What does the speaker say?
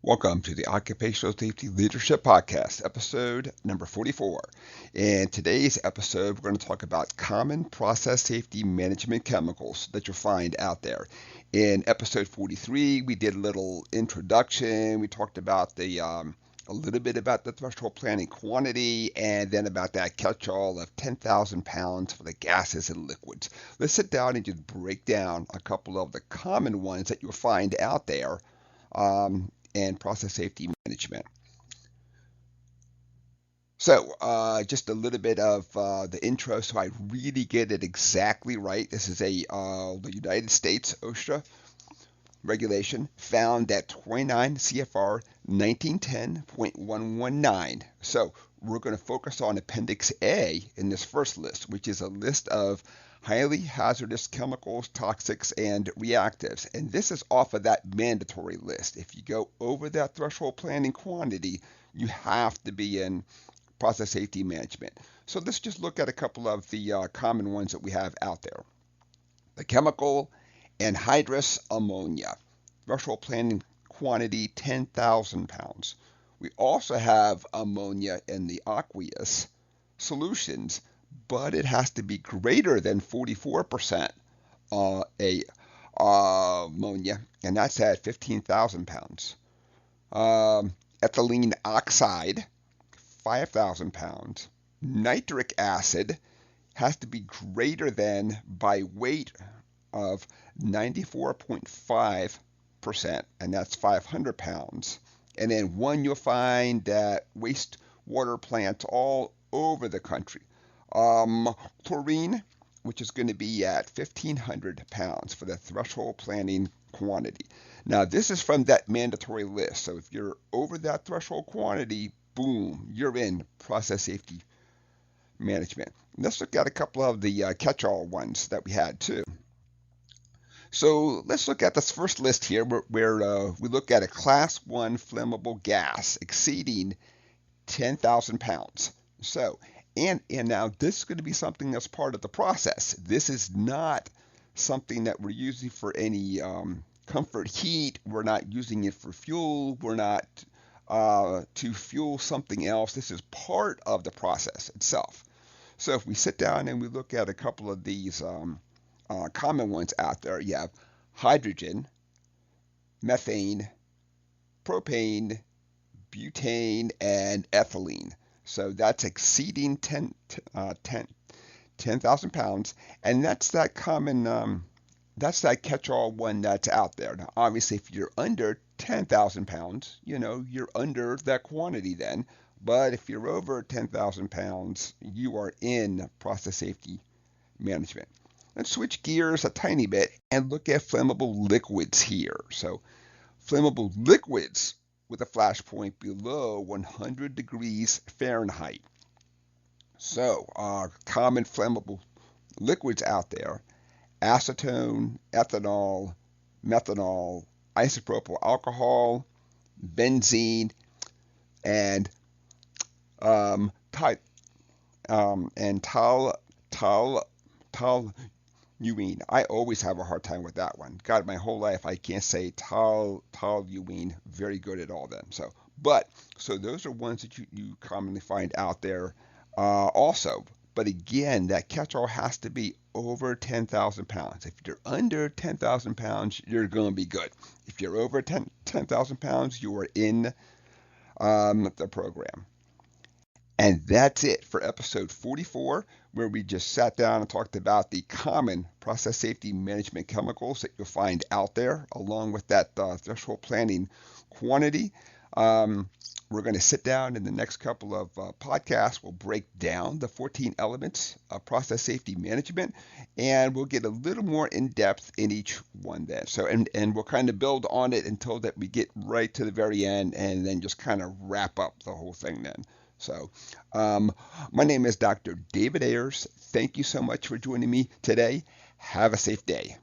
Welcome to the Occupational Safety Leadership Podcast, episode number 44. In today's episode, we're going to talk about common process safety management chemicals that you'll find out there. In episode 43, we did a little introduction. We talked about a little bit about the threshold planning quantity and then about that catch-all of 10,000 pounds for the gases and liquids. Let's sit down and just break down a couple of the common ones that you'll find out there. And process safety management. So, just a little bit of the intro so I really get it exactly right. This is the United States OSHA regulation found at 29 CFR 1910.119. So, we're going to focus on Appendix A in this first list, which is a list of highly hazardous chemicals, toxics, and reactives. And this is off of that mandatory list. If you go over that threshold planning quantity, you have to be in process safety management. So let's just look at a couple of the common ones that we have out there. The chemical anhydrous ammonia, threshold planning quantity 10,000 pounds. We also have ammonia in the aqueous solutions, but it has to be greater than 44% ammonia, and that's at 15,000 pounds. Ethylene oxide, 5,000 pounds. Nitric acid has to be greater than by weight of 94.5%, and that's 500 pounds. And then one you'll find at wastewater plants all over the country. Chlorine, which is going to be at 1,500 pounds for the threshold planning quantity. Now, this is from that mandatory list. So if you're over that threshold quantity, boom, you're in process safety management. Let's look at a couple of the catch-all ones that we had too. So let's look at this first list here where we look at a class 1 flammable gas exceeding 10,000 pounds. So, and now this is going to be something that's part of the process. This is not something that we're using for any comfort heat. We're not using it for fuel. We're not to fuel something else. This is part of the process itself. So if we sit down and we look at a couple of these common ones out there, you have hydrogen, methane, propane, butane, and ethylene. So that's exceeding 10,000 pounds, and that's that common, that's that catch-all one that's out there. Now, obviously, if you're under 10,000 pounds, you're under that quantity then. But if you're over 10,000 pounds, you are in process safety management. Let's switch gears a tiny bit and look at flammable liquids here. So, flammable liquids with a flash point below 100 degrees Fahrenheit. So, common flammable liquids out there: acetone, ethanol, methanol, isopropyl alcohol, benzene, and toluene. I always have a hard time with that one. God, my whole life I can't say toluene very good at all. Then so those are ones that you commonly find out there also. But again, that catch-all has to be over 10,000 pounds. If you're under 10,000 pounds, you're going to be good. If you're over 10,000 pounds, you are in the program. And that's it for episode 44, where we just sat down and talked about the common process safety management chemicals that you'll find out there, along with that threshold planning quantity. We're going to sit down in the next couple of podcasts. We'll break down the 14 elements of process safety management, and we'll get a little more in depth in each one then. So, and we'll kind of build on it until that we get right to the very end, and then just kind of wrap up the whole thing then. So, my name is Dr. David Ayers. Thank you so much for joining me today. Have a safe day.